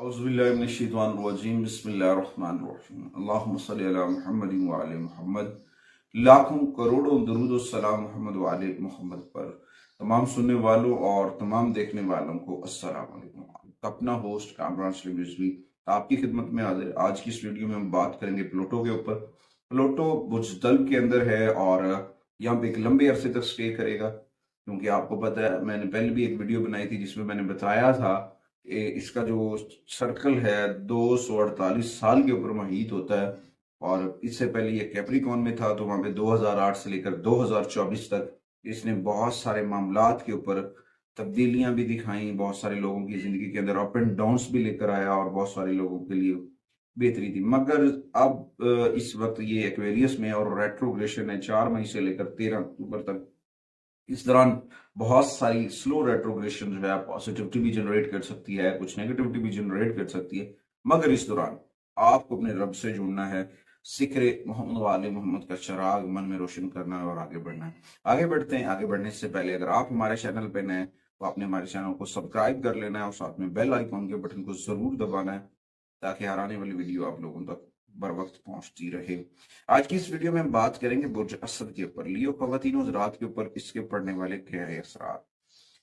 اعوذ باللہ من الشیطان الرجیم بسم اللہ الرحمن الرحیم اللہم صلی علی محمد وعلی محمد۔ لاکھوں کروڑوں درود و سلام محمد وعلی محمد پر۔ تمام سننے والوں اور تمام دیکھنے والوں کو السلام علیکم۔ اپنا ہوسٹ کامران سلیم رضوی آپ کی خدمت میں حاضر۔ آج کی اس ویڈیو میں ہم بات کریں گے پلوٹو کے اوپر۔ پلوٹو بجدل کے اندر ہے اور یہاں پہ ایک لمبے عرصے تک سٹے کرے گا، کیونکہ آپ کو پتہ ہے میں نے پہلے بھی ایک ویڈیو بنائی تھی جس میں میں نے بتایا تھا اس کا جو سرکل ہے 248 سال کے اوپر محیط ہوتا ہے، اور اس سے پہلے یہ کیپریکون میں تھا تو وہاں پہ 2008 سے لے کر 2024 تک اس نے بہت سارے معاملات کے اوپر تبدیلیاں بھی دکھائیں، بہت سارے لوگوں کی زندگی کے اندر اپ اینڈ ڈاؤنس بھی لے کر آیا اور بہت سارے لوگوں کے لیے بہتری تھی۔ مگر اب اس وقت یہ ایکویریس میں اور ریٹروگریشن ہے 4 مئی سے لے کر 13 اکتوبر تک۔ اس دوران بہت ساری سلو ریٹروگریشن جو ہے پازیٹیوٹی بھی جنریٹ کر سکتی ہے، کچھ نیگیٹیوٹی بھی جنریٹ کر سکتی ہے، مگر اس دوران آپ کو اپنے رب سے جڑنا ہے، ذکر محمد وآل محمد کا چراغ من میں روشن کرنا ہے اور آگے بڑھنا ہے۔ آگے بڑھتے ہیں۔ آگے بڑھنے سے پہلے اگر آپ ہمارے چینل پہ نئے تو آپ نے ہمارے چینل کو سبسکرائب کر لینا ہے اور ساتھ میں بیل آئیکن کے بٹن کو ضرور دبانا ہے تاکہ ہر آنے والی ویڈیو آپ لوگوں تک بر وقت پہنچتی رہے۔ آج کی اس ویڈیو میں ہم بات کریں گے برج اسد کے اوپر، لیو خواتین و حضرات کے اوپر اس کے پڑنے والے گہرے اثرات۔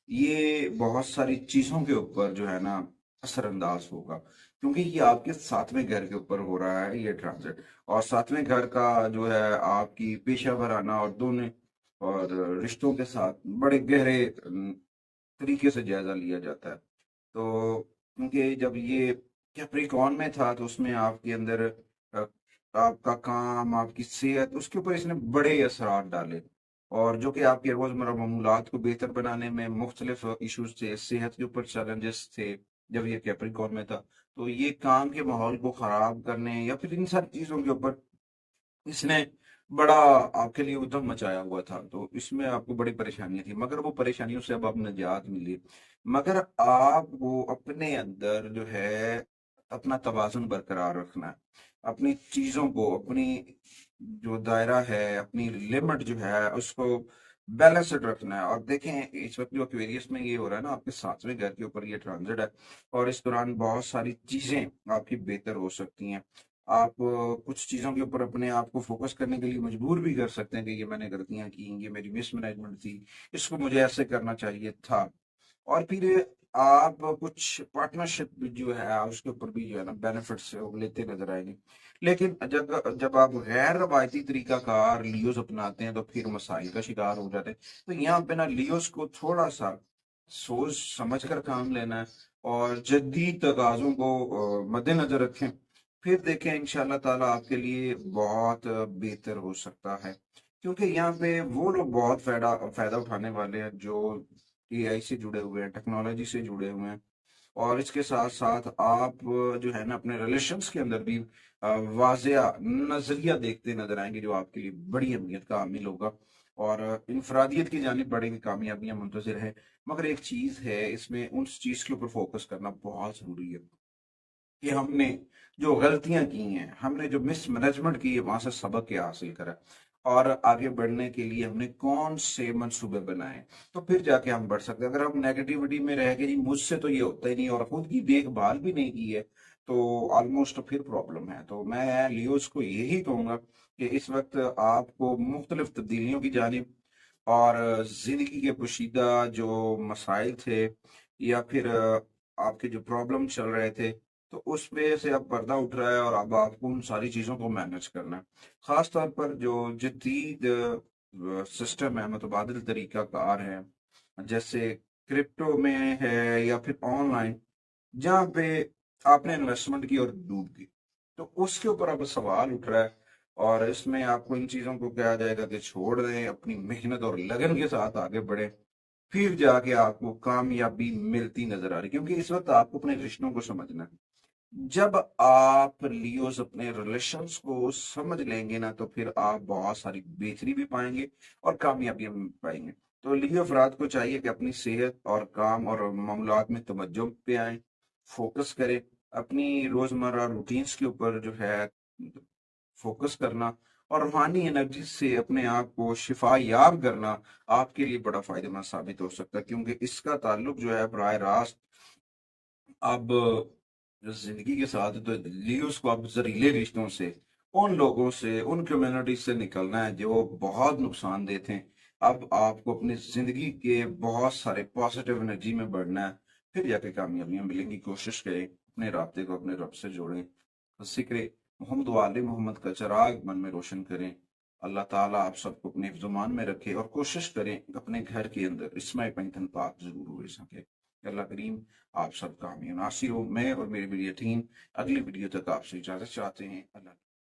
یہ بہت ساری چیزوں کے اوپر جو ہے نا اثر انداز ہوگا، کیونکہ یہ آپ کے 7ویں گھر کے اوپر ہو رہا ہے یہ ٹرانزٹ، اور 7ویں گھر کا جو ہے آپ کی پیشہ ورانہ اور دونوں اور رشتوں کے ساتھ بڑے گہرے طریقے سے جائزہ لیا جاتا ہے۔ تو کیونکہ جب یہ کیپریکون میں تھا تو اس میں آپ کے اندر آپ کا کام، آپ کی صحت، اس کے اوپر اس نے بڑے اثرات ڈالے، اور جو کہ آپ کے روزمرہ معمولات کو بہتر بنانے میں مختلف ایشوز تھے، صحت کے اوپر چیلنجز تھے جب یہ کیپریکون میں تھا، تو یہ کام کے ماحول کو خراب کرنے یا پھر ان ساری چیزوں کے اوپر اس نے بڑا آپ کے لیے ادھم مچایا ہوا تھا۔ تو اس میں آپ کو بڑی پریشانیاں تھیں، مگر وہ پریشانیوں سے اب آپ نجات ملی، مگر آپ کو اپنے اندر جو ہے اپنا توازن برقرار رکھنا ہے، اپنی چیزوں کو، اپنی جو دائرہ ہے، اپنی لمٹ جو ہے اس کو بیلنسڈ رکھنا ہے۔ اور دیکھیں اس وقت جو ایکویریس میں یہ ہو رہا ہے نا، آپ کے 7ویں گھر کے اوپر یہ ٹرانزٹ ہے، اور اس دوران بہت ساری چیزیں آپ کی بہتر ہو سکتی ہیں۔ آپ کچھ چیزوں کے اوپر اپنے آپ کو فوکس کرنے کے لیے مجبور بھی کر سکتے ہیں کہ یہ میں نے غلطیاں کی، یہ میری مس مینجمنٹ تھی، اس کو مجھے ایسے کرنا چاہیے تھا۔ اور پھر آپ کچھ پارٹنرشپ جو ہے اس کے اوپر بھی جو ہے نا بینیفٹس لیتے نظر آئیں گے، لیکن جب آپ غیر روایتی طریقہ کار لیوز اپناتے ہیں تو پھر مسائل کا شکار ہو جاتے ہیں۔ تو یہاں پہ نا لیوز کو تھوڑا سا سوچ سمجھ کر کام لینا ہے اور جدید تقاضوں کو مد نظر رکھیں، پھر دیکھیں انشاءاللہ تعالیٰ آپ کے لیے بہت بہتر ہو سکتا ہے، کیونکہ یہاں پہ وہ لوگ بہت فائدہ اٹھانے والے ہیں جو اے آئی سے جڑے ہوئے ہیں، ٹیکنالوجی سے جڑے ہوئے ہیں، اور اس کے ساتھ ساتھ آپ جو ہے نا اپنے ریلیشنز کے اندر بھی واضح نظریہ دیکھتے نظر آئیں گے جو آپ کے لیے بڑی اہمیت کا حامل ہوگا، اور انفرادیت کی جانب بڑی کامیابیاں منتظر ہے۔ مگر ایک چیز ہے، اس میں اس چیز کے اوپر فوکس کرنا بہت ضروری ہے کہ ہم نے جو غلطیاں کی ہیں، ہم نے جو مس مینجمنٹ کی ہے، وہاں سے سبق کیا حاصل کرا، اور آگے بڑھنے کے لیے ہم نے کون سے منصوبے بنائے، تو پھر جا کے ہم بڑھ سکتے ہیں۔ اگر ہم نیگیٹیوٹی میں رہ کے جی مجھ سے تو یہ ہوتا ہی نہیں اور خود کی دیکھ بھال بھی نہیں کی ہے، تو آلموسٹ پھر پرابلم ہے۔ تو میں لیوز کو یہی کہوں گا کہ اس وقت آپ کو مختلف تبدیلیوں کی جانب اور زندگی کے پوشیدہ جو مسائل تھے یا پھر آپ کے جو پرابلم چل رہے تھے، تو اس پہ سے اب پردہ اٹھ رہا ہے اور اب آپ کو ان ساری چیزوں کو مینج کرنا ہے۔ خاص طور پر جو جدید سسٹم ہے، متبادل طریقہ کار ہے، جیسے کرپٹو میں ہے یا پھر آن لائن، جہاں پہ آپ نے انویسٹمنٹ کی اور ڈوب گئی، تو اس کے اوپر اب سوال اٹھ رہا ہے، اور اس میں آپ کو ان چیزوں کو کہا جائے گا کہ چھوڑ دیں، اپنی محنت اور لگن کے ساتھ آگے بڑھیں، پھر جا کے آپ کو کامیابی ملتی نظر آ رہی، کیونکہ اس وقت آپ کو اپنے رشتوں کو سمجھنا ہے۔ جب آپ لیوز اپنے ریلیشنز کو سمجھ لیں گے نا، تو پھر آپ بہت ساری بہتری بھی پائیں گے اور کامیابیاں بھی پائیں گے۔ تو لیو افراد کو چاہیے کہ اپنی صحت اور کام اور معاملات میں توجہ پہ آئیں، فوکس کریں، اپنی روزمرہ روٹینز کے اوپر جو ہے فوکس کرنا اور روحانی انرجی سے اپنے آپ کو شفا یاب کرنا آپ کے لیے بڑا فائدہ مند ثابت ہو سکتا ہے، کیونکہ اس کا تعلق جو ہے براہ راست اب جو زندگی کے ساتھ ہے، تو لیے اس کو اب زہریلے رشتوں سے، ان لوگوں سے، ان کمیونٹی سے نکلنا ہے جو بہت نقصان دیتے ہیں۔ اب آپ کو اپنی زندگی کے بہت سارے پازیٹیو انرجی میں بڑھنا ہے، پھر جا کے کامیابیاں ملیں گی۔ کوشش کریں اپنے رابطے کو اپنے رب سے جوڑیں، ذکر محمد و آل محمد کا چراغ من میں روشن کریں۔ اللہ تعالیٰ آپ سب کو اپنے حفظ و امان میں رکھے، اور کوشش کریں اپنے گھر کے اندر اسماء پنجتن پاک ضرور ہوئے سکے۔ اللہ کریم آپ سب کا حامی و ناصر ہو۔ میں اور میری ٹیم اگلی ویڈیو تک آپ سے اجازت چاہتے ہیں۔ اللہ